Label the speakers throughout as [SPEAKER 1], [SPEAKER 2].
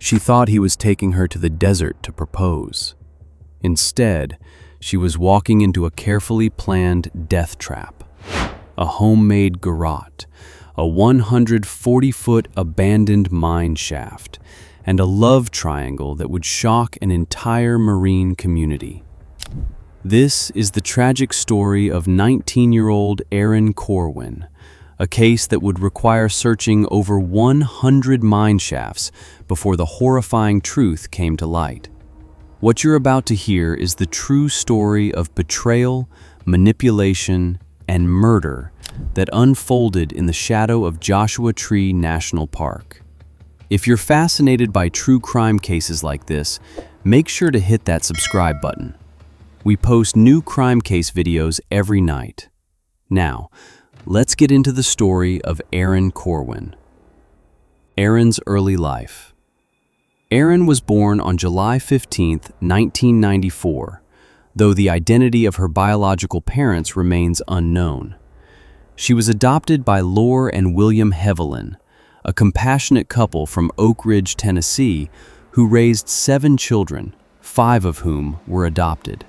[SPEAKER 1] She thought he was taking her to the desert to propose. Instead, she was walking into a carefully planned death trap. A homemade garrote, a 140-foot abandoned mine shaft, and a love triangle that would shock an entire marine community. This is the tragic story of 19-year-old Erin Corwin, a case that would require searching over 100 mine shafts before the horrifying truth came to light. What you're about to hear is the true story of betrayal, manipulation, and murder that unfolded in the shadow of Joshua Tree National Park. If you're fascinated by true crime cases like this, make sure to hit that subscribe button. We post new crime case videos every night. Now, let's get into the story of Erin Corwin. Erin's early life. Erin was born on July 15, 1994, though the identity of her biological parents remains unknown. She was adopted by Lore and William Hevelin, a compassionate couple from Oak Ridge, Tennessee, who raised 7 children, 5 of whom were adopted.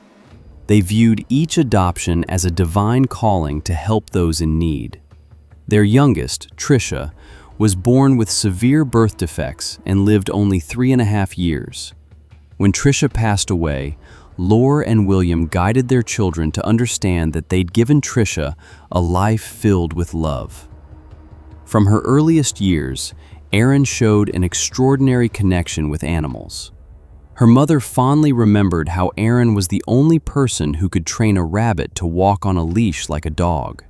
[SPEAKER 1] They viewed each adoption as a divine calling to help those in need. Their youngest, Trisha, was born with severe birth defects and lived only 3.5 years. When Trisha passed away, Lore and William guided their children to understand that they'd given Trisha a life filled with love. From her earliest years, Erin showed an extraordinary connection with animals. Her mother fondly remembered how Erin was the only person who could train a rabbit to walk on a leash like a dog.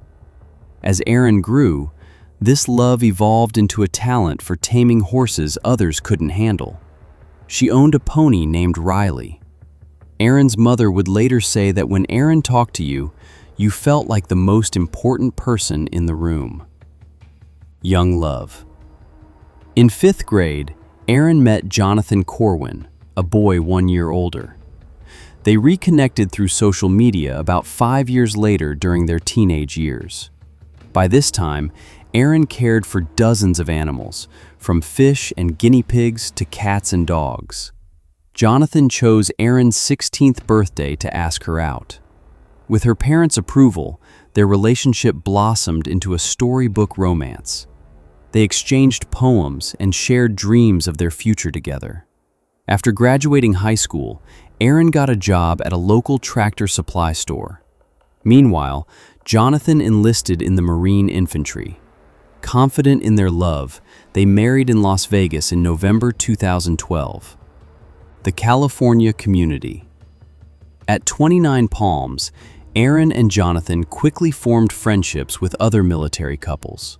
[SPEAKER 1] As Erin grew, this love evolved into a talent for taming horses others couldn't handle. She owned a pony named Riley. Erin's mother would later say that when Erin talked to you, you felt like the most important person in the room. Young love. In 5th grade, Erin met Jonathan Corwin, a boy 1 year older. They reconnected through social media about 5 years later during their teenage years. By this time, Erin cared for dozens of animals, from fish and guinea pigs to cats and dogs. Jonathan chose Erin's 16th birthday to ask her out. With her parents' approval, their relationship blossomed into a storybook romance. They exchanged poems and shared dreams of their future together. After graduating high school, Erin got a job at a local tractor supply store. Meanwhile, Jonathan enlisted in the Marine Infantry. Confident in their love, they married in Las Vegas in November 2012. The California community. At 29 Palms, Erin and Jonathan quickly formed friendships with other military couples.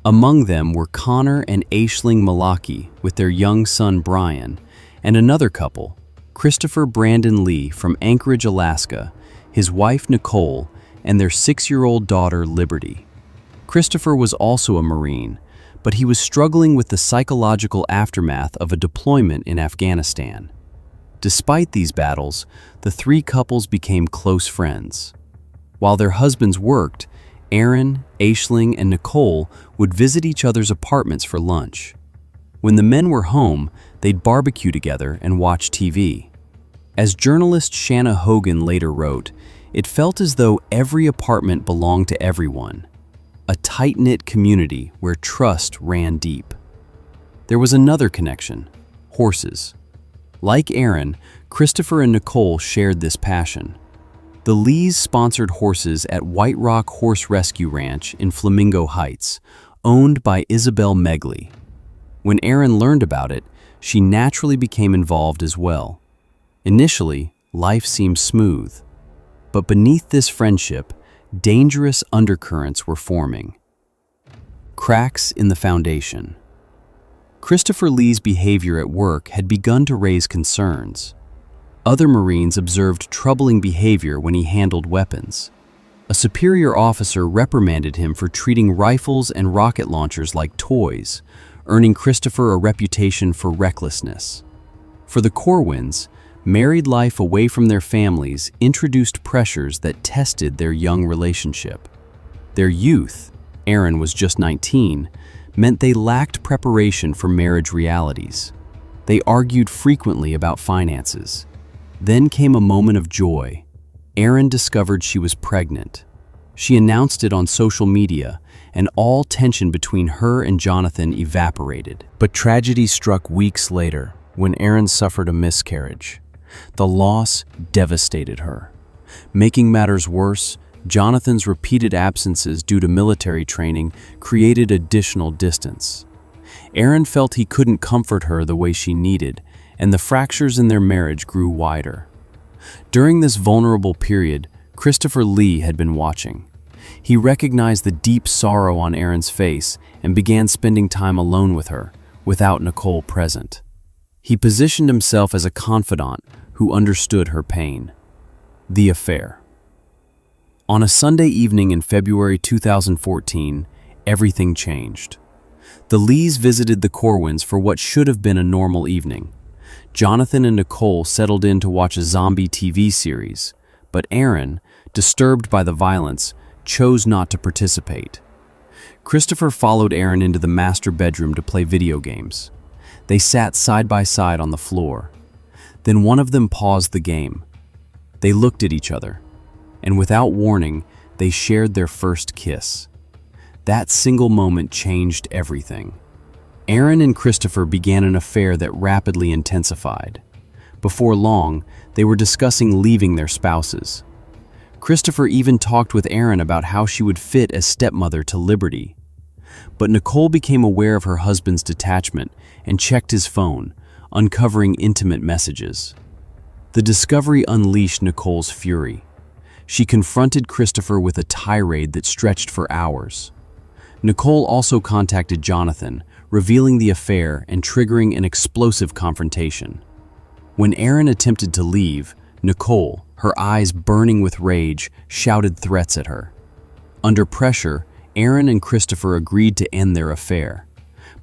[SPEAKER 1] Among them were Connor and Aisling Malaki with their young son Brian, and another couple, Christopher Brandon Lee from Anchorage, Alaska, his wife Nicole, and their 6-year-old daughter Liberty. Christopher was also a Marine, but he was struggling with the psychological aftermath of a deployment in Afghanistan. Despite these battles, the 3 couples became close friends. While their husbands worked, Erin, Aisling, and Nicole would visit each other's apartments for lunch. When the men were home, they'd barbecue together and watch TV. As journalist Shanna Hogan later wrote, it felt as though every apartment belonged to everyone, a tight-knit community where trust ran deep. There was another connection: horses. Like Erin, Christopher and Nicole shared this passion. The Lees sponsored horses at White Rock Horse Rescue Ranch in Flamingo Heights, owned by Isabel Megley. When Erin learned about it, she naturally became involved as well. Initially, life seemed smooth. But beneath this friendship, dangerous undercurrents were forming. Cracks in the foundation. Christopher Lee's behavior at work had begun to raise concerns. Other Marines observed troubling behavior when he handled weapons. A superior officer reprimanded him for treating rifles and rocket launchers like toys, earning Christopher a reputation for recklessness. For the Corwins, married life away from their families introduced pressures that tested their young relationship. Their youth, Erin was just 19, meant they lacked preparation for marriage realities. They argued frequently about finances. Then came a moment of joy. Erin discovered she was pregnant. She announced it on social media, and all tension between her and Jonathan evaporated. But tragedy struck weeks later when Erin suffered a miscarriage. The loss devastated her. Making matters worse, Jonathan's repeated absences due to military training created additional distance. Erin felt he couldn't comfort her the way she needed, and the fractures in their marriage grew wider. During this vulnerable period, Christopher Lee had been watching. He recognized the deep sorrow on Erin's face and began spending time alone with her, without Nicole present. He positioned himself as a confidant who understood her pain. The affair. On a Sunday evening in February 2014, everything changed. The Lees visited the Corwins for what should have been a normal evening. Jonathan and Nicole settled in to watch a zombie TV series, but Erin, disturbed by the violence, chose not to participate. Christopher followed Erin into the master bedroom to play video games. They sat side by side on the floor. Then one of them paused the game. They looked at each other, and without warning, they shared their first kiss. That single moment changed everything. Erin and Christopher began an affair that rapidly intensified. Before long, they were discussing leaving their spouses. Christopher even talked with Erin about how she would fit as stepmother to Liberty. But Nicole became aware of her husband's detachment and checked his phone, uncovering intimate messages. The discovery unleashed Nicole's fury. She confronted Christopher with a tirade that stretched for hours. Nicole also contacted Jonathan, revealing the affair and triggering an explosive confrontation. When Erin attempted to leave, Nicole, her eyes burning with rage, shouted threats at her. Under pressure, Erin and Christopher agreed to end their affair.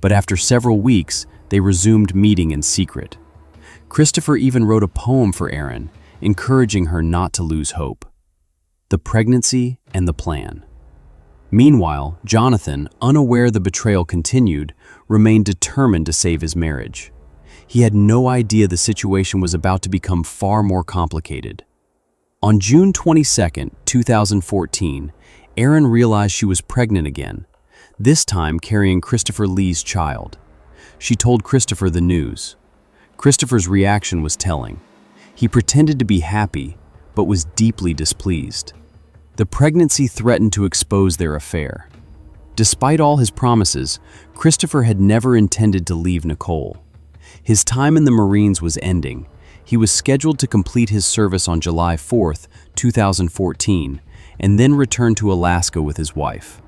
[SPEAKER 1] But after several weeks, they resumed meeting in secret. Christopher even wrote a poem for Erin, encouraging her not to lose hope. The pregnancy and the plan. Meanwhile, Jonathan, unaware the betrayal continued, remained determined to save his marriage. He had no idea the situation was about to become far more complicated. On June 22, 2014, Erin realized she was pregnant again, this time carrying Christopher Lee's child. She told Christopher the news. Christopher's reaction was telling. He pretended to be happy, but was deeply displeased. The pregnancy threatened to expose their affair. Despite all his promises, Christopher had never intended to leave Nicole. His time in the Marines was ending. He was scheduled to complete his service on July 4, 2014, and then return to Alaska with his wife.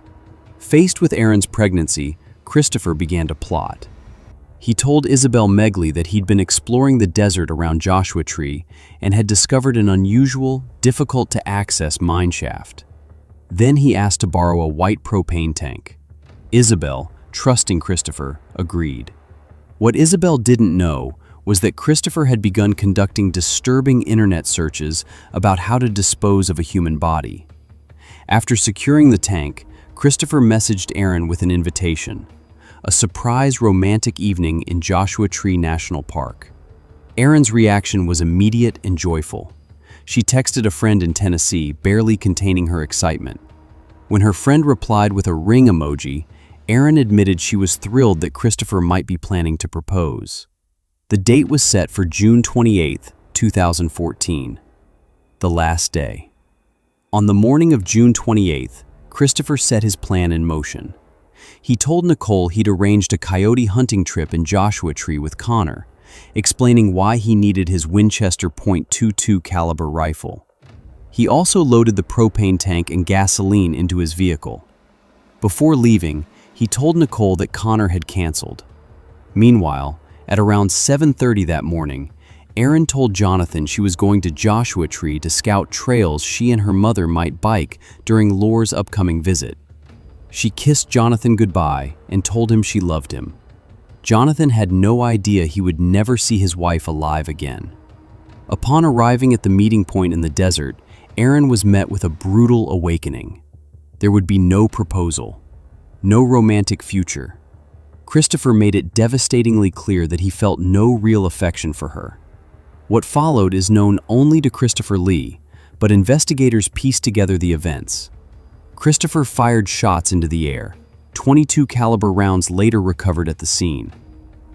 [SPEAKER 1] Faced with Erin's pregnancy, Christopher began to plot. He told Isabel Megley that he'd been exploring the desert around Joshua Tree and had discovered an unusual, difficult-to-access mine shaft. Then he asked to borrow a white propane tank. Isabel, trusting Christopher, agreed. What Isabel didn't know was that Christopher had begun conducting disturbing internet searches about how to dispose of a human body. After securing the tank, Christopher messaged Erin with an invitation. A surprise romantic evening in Joshua Tree National Park. Erin's reaction was immediate and joyful. She texted a friend in Tennessee, barely containing her excitement. When her friend replied with a ring emoji, Erin admitted she was thrilled that Christopher might be planning to propose. The date was set for June 28, 2014, the last day. On the morning of June 28th, Christopher set his plan in motion. He told Nicole he'd arranged a coyote hunting trip in Joshua Tree with Connor, explaining why he needed his Winchester .22 caliber rifle. He also loaded the propane tank and gasoline into his vehicle. Before leaving, he told Nicole that Connor had canceled. Meanwhile, at around 7:30 that morning, Erin told Jonathan she was going to Joshua Tree to scout trails she and her mother might bike during Lore's upcoming visit. She kissed Jonathan goodbye and told him she loved him. Jonathan had no idea he would never see his wife alive again. Upon arriving at the meeting point in the desert, Erin was met with a brutal awakening. There would be no proposal, no romantic future. Christopher made it devastatingly clear that he felt no real affection for her. What followed is known only to Christopher Lee, but investigators pieced together the events. Christopher fired shots into the air, 22 caliber rounds later recovered at the scene.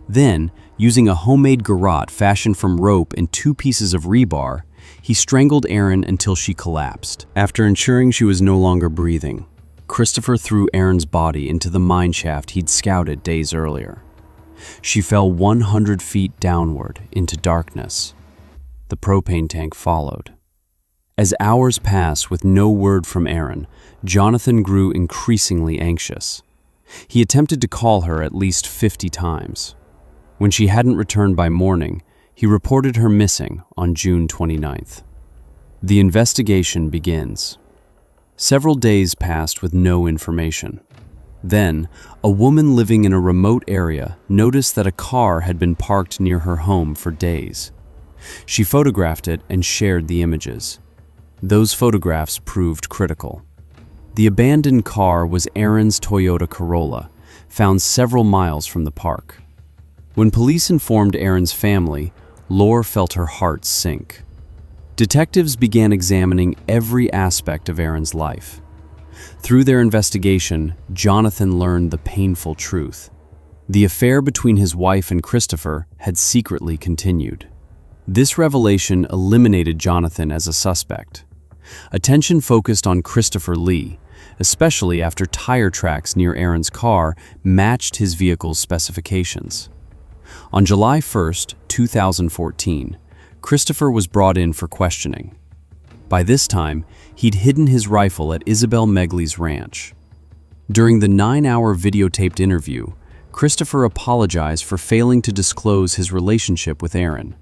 [SPEAKER 1] Then, using a homemade garrote fashioned from rope and 2 pieces of rebar, he strangled Erin until she collapsed. After ensuring she was no longer breathing, Christopher threw Erin's body into the mine shaft he'd scouted days earlier. She fell 100 feet downward into darkness. The propane tank followed. As hours passed with no word from Erin, Jonathan grew increasingly anxious. He attempted to call her at least 50 times. When she hadn't returned by morning, he reported her missing on June 29th. The investigation begins. Several days passed with no information. Then, a woman living in a remote area noticed that a car had been parked near her home for days. She photographed it and shared the images. Those photographs proved critical. The abandoned car was Erin's Toyota Corolla, found several miles from the park. When police informed Erin's family, Lore felt her heart sink. Detectives began examining every aspect of Erin's life. Through their investigation, Jonathan learned the painful truth. The affair between his wife and Christopher had secretly continued. This revelation eliminated Jonathan as a suspect. Attention focused on Christopher Lee, especially after tire tracks near Erin's car matched his vehicle's specifications. On July 1st, 2014, Christopher was brought in for questioning. By this time, he'd hidden his rifle at Isabel Megley's ranch. During the 9-hour videotaped interview, Christopher apologized for failing to disclose his relationship with Erin.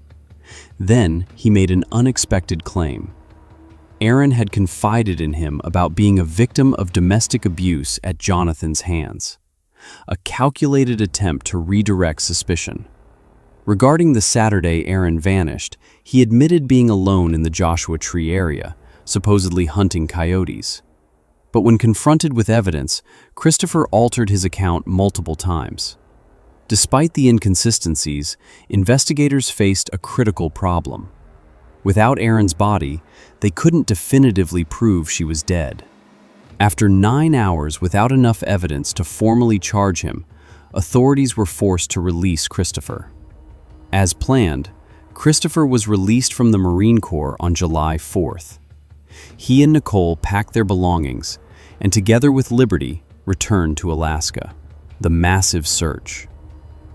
[SPEAKER 1] Then, he made an unexpected claim. Erin had confided in him about being a victim of domestic abuse at Jonathan's hands. A calculated attempt to redirect suspicion. Regarding the Saturday Erin vanished, he admitted being alone in the Joshua Tree area, supposedly hunting coyotes. But when confronted with evidence, Christopher altered his account multiple times. Despite the inconsistencies, investigators faced a critical problem. Without Erin's body, they couldn't definitively prove she was dead. After 9 hours without enough evidence to formally charge him, authorities were forced to release Christopher. As planned, Christopher was released from the Marine Corps on July 4th. He and Nicole packed their belongings and, together with Liberty, returned to Alaska. The massive search.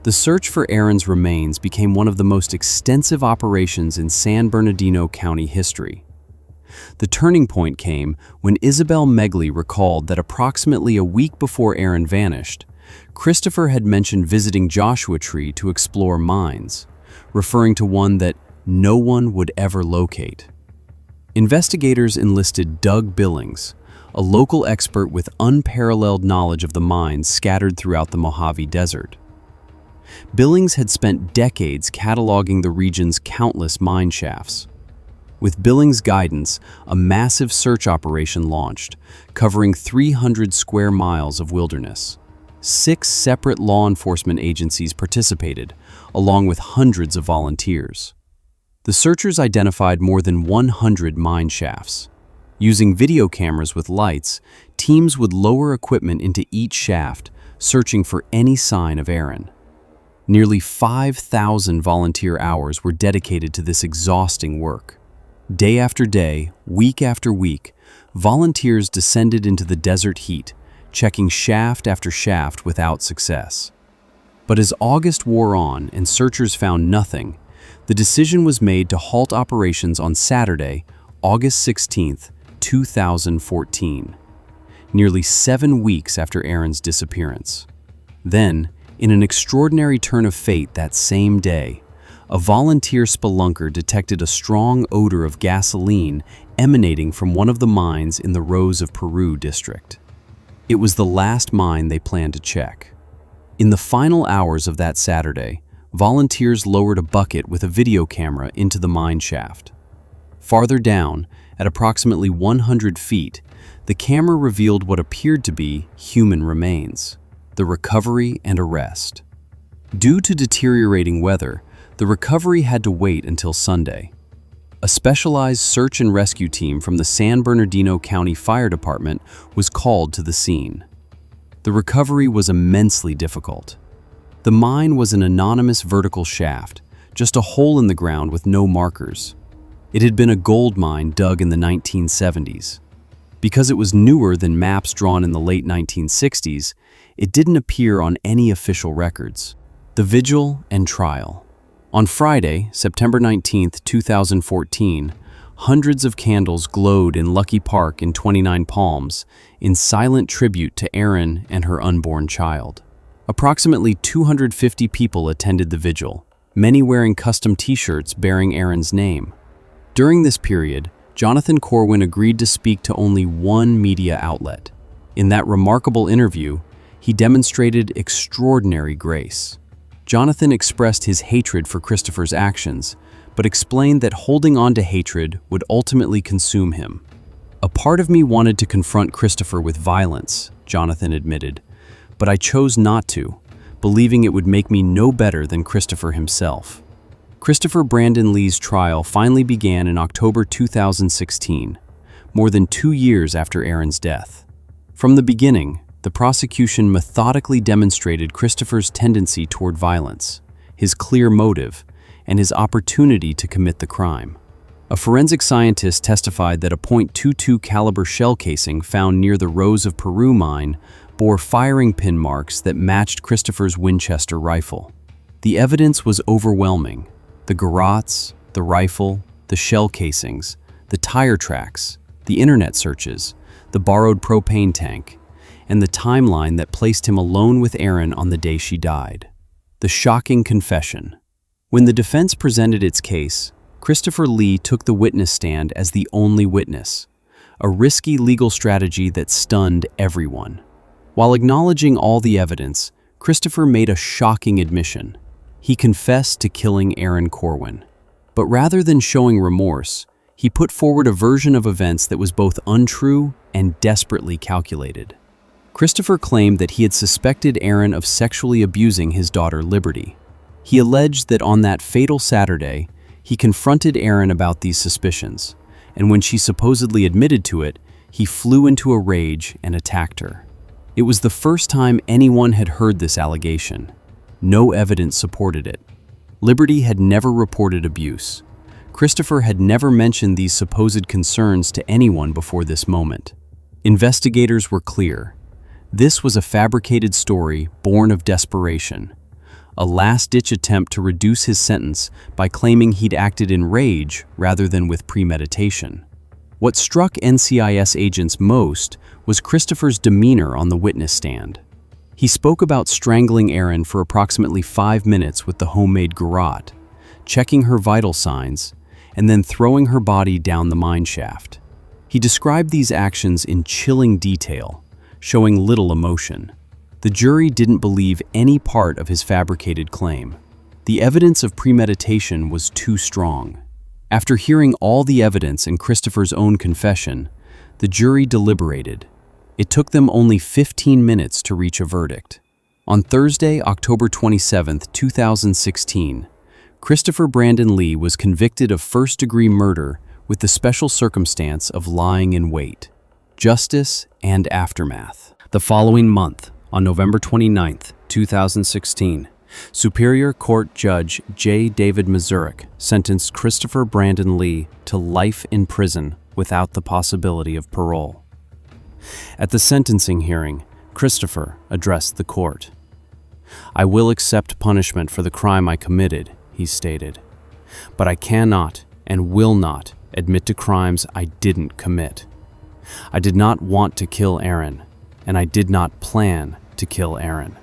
[SPEAKER 1] The search for Erin's remains became one of the most extensive operations in San Bernardino County history. The turning point came when Isabel Megley recalled that approximately a week before Erin vanished, Christopher had mentioned visiting Joshua Tree to explore mines, referring to one that no one would ever locate. Investigators enlisted Doug Billings, a local expert with unparalleled knowledge of the mines scattered throughout the Mojave Desert. Billings had spent decades cataloging the region's countless mine shafts. With Billings' guidance, a massive search operation launched, covering 300 square miles of wilderness. 6 separate law enforcement agencies participated, along with hundreds of volunteers. The searchers identified more than 100 mine shafts. Using video cameras with lights, teams would lower equipment into each shaft, searching for any sign of Erin. Nearly 5,000 volunteer hours were dedicated to this exhausting work. Day after day, week after week, volunteers descended into the desert heat, checking shaft after shaft without success. But as August wore on and searchers found nothing, the decision was made to halt operations on Saturday, August 16, 2014, nearly 7 weeks after Erin's disappearance. Then, in an extraordinary turn of fate that same day, a volunteer spelunker detected a strong odor of gasoline emanating from one of the mines in the Rose of Peru district. It was the last mine they planned to check. In the final hours of that Saturday, volunteers lowered a bucket with a video camera into the mine shaft. Farther down, at approximately 100 feet, the camera revealed what appeared to be human remains. the recovery and arrest. Due to deteriorating weather, the recovery had to wait until Sunday. A specialized search and rescue team from the San Bernardino County Fire Department was called to the scene. The recovery was immensely difficult. The mine was an anonymous vertical shaft, just a hole in the ground with no markers. It had been a gold mine dug in the 1970s. Because it was newer than maps drawn in the late 1960s, it didn't appear on any official records. The vigil and trial. On Friday, September 19, 2014, hundreds of candles glowed in Lucky Park in 29 Palms in silent tribute to Erin and her unborn child. Approximately 250 people attended the vigil, many wearing custom t-shirts bearing Erin's name. During this period, Jonathan Corwin agreed to speak to only one media outlet. In that remarkable interview, he demonstrated extraordinary grace. Jonathan expressed his hatred for Christopher's actions, but explained that holding on to hatred would ultimately consume him. "A part of me wanted to confront Christopher with violence," Jonathan admitted, "but I chose not to, believing it would make me no better than Christopher himself." Christopher Brandon Lee's trial finally began in October 2016, more than 2 years after Erin's death. From the beginning, the prosecution methodically demonstrated Christopher's tendency toward violence, his clear motive, and his opportunity to commit the crime. A forensic scientist testified that a .22 caliber shell casing found near the Rose of Peru mine bore firing pin marks that matched Christopher's Winchester rifle. The evidence was overwhelming. The garrots, the rifle, the shell casings, the tire tracks, the internet searches, the borrowed propane tank, and the timeline that placed him alone with Erin on the day she died. The shocking confession. When the defense presented its case, Christopher Lee took the witness stand as the only witness, a risky legal strategy that stunned everyone. While acknowledging all the evidence, Christopher made a shocking admission. He confessed to killing Erin Corwin. But rather than showing remorse, he put forward a version of events that was both untrue and desperately calculated. Christopher claimed that he had suspected Erin of sexually abusing his daughter Liberty. He alleged that on that fatal Saturday, he confronted Erin about these suspicions, and when she supposedly admitted to it, he flew into a rage and attacked her. It was the first time anyone had heard this allegation. No evidence supported it. Liberty had never reported abuse. Christopher had never mentioned these supposed concerns to anyone before this moment. Investigators were clear. This was a fabricated story born of desperation, a last-ditch attempt to reduce his sentence by claiming he'd acted in rage rather than with premeditation. What struck NCIS agents most was Christopher's demeanor on the witness stand. He spoke about strangling Erin for approximately 5 minutes with the homemade garrote, checking her vital signs, and then throwing her body down the mine shaft. He described these actions in chilling detail, showing little emotion. The jury didn't believe any part of his fabricated claim. The evidence of premeditation was too strong. After hearing all the evidence and Christopher's own confession, the jury deliberated. It took them only 15 minutes to reach a verdict. On Thursday, October 27, 2016, Christopher Brandon Lee was convicted of first-degree murder with the special circumstance of lying in wait. Justice and aftermath. The following month, on November 29, 2016, Superior Court Judge J. David Mazurek sentenced Christopher Brandon Lee to life in prison without the possibility of parole. At the sentencing hearing, Christopher addressed the court. "I will accept punishment for the crime I committed," he stated, "but I cannot and will not admit to crimes I didn't commit. I did not want to kill Erin, and I did not plan to kill Erin."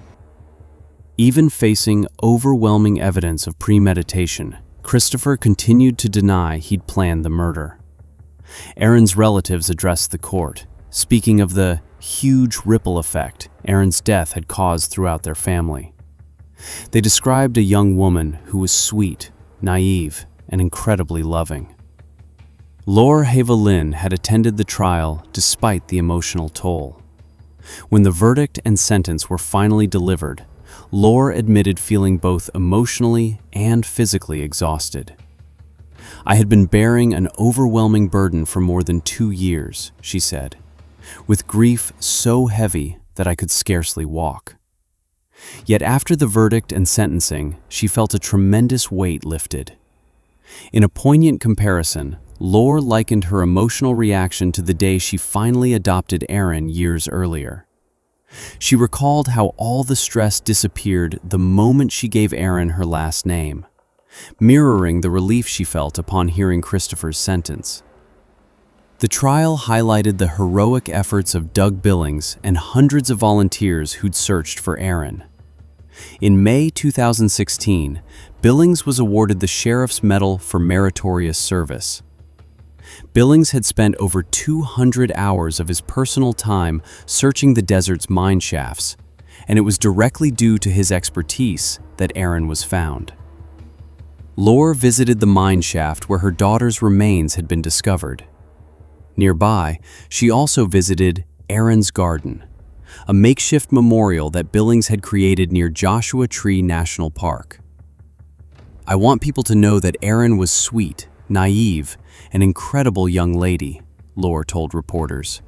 [SPEAKER 1] Even facing overwhelming evidence of premeditation, Christopher continued to deny he'd planned the murder. Erin's relatives addressed the court, speaking of the huge ripple effect Erin's death had caused throughout their family. They described a young woman who was sweet, naive, and incredibly loving. Laura Havelin had attended the trial despite the emotional toll. When the verdict and sentence were finally delivered, Lore admitted feeling both emotionally and physically exhausted. "I had been bearing an overwhelming burden for more than 2 years," she said, "with grief so heavy that I could scarcely walk." Yet after the verdict and sentencing, she felt a tremendous weight lifted. In a poignant comparison, Lore likened her emotional reaction to the day she finally adopted Erin years earlier. She recalled how all the stress disappeared the moment she gave Erin her last name, mirroring the relief she felt upon hearing Christopher's sentence. The trial highlighted the heroic efforts of Doug Billings and hundreds of volunteers who'd searched for Erin. In May 2016, Billings was awarded the Sheriff's Medal for Meritorious Service. Billings had spent over 200 hours of his personal time searching the desert's mine shafts, and it was directly due to his expertise that Erin was found. Lore visited the mine shaft where her daughter's remains had been discovered. Nearby, she also visited Erin's Garden, a makeshift memorial that Billings had created near Joshua Tree National Park. "I want people to know that Erin was sweet, naive, an incredible young lady," Lore told reporters.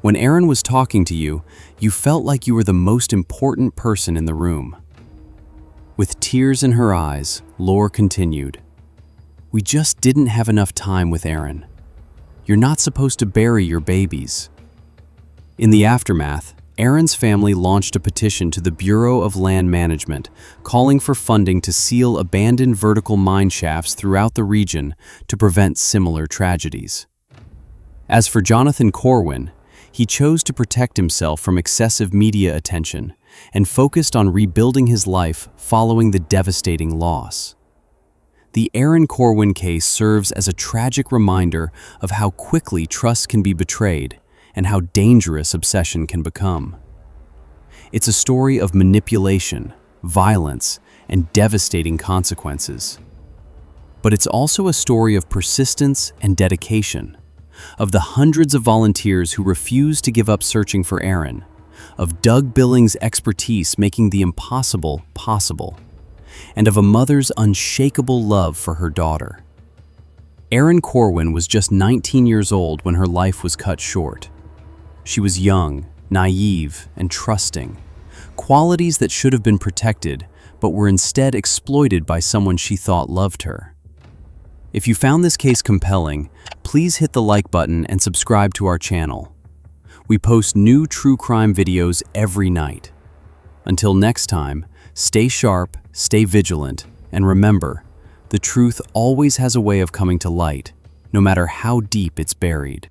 [SPEAKER 1] "When Erin was talking to you, you felt like you were the most important person in the room." With tears in her eyes, Lore continued, "We just didn't have enough time with Erin. You're not supposed to bury your babies." In the aftermath, Erin's family launched a petition to the Bureau of Land Management, calling for funding to seal abandoned vertical mine shafts throughout the region to prevent similar tragedies. As for Jonathan Corwin, he chose to protect himself from excessive media attention and focused on rebuilding his life following the devastating loss. The Erin Corwin case serves as a tragic reminder of how quickly trust can be betrayed and how dangerous obsession can become. It's a story of manipulation, violence, and devastating consequences. But it's also a story of persistence and dedication, of the hundreds of volunteers who refused to give up searching for Erin, of Doug Billings' expertise making the impossible possible, and of a mother's unshakable love for her daughter. Erin Corwin was just 19 years old when her life was cut short. She was young, naive, and trusting, qualities that should have been protected but were instead exploited by someone she thought loved her. If you found this case compelling, please hit the like button and subscribe to our channel. We post new true crime videos every night. Until next time, stay sharp, stay vigilant, and remember, the truth always has a way of coming to light, no matter how deep it's buried.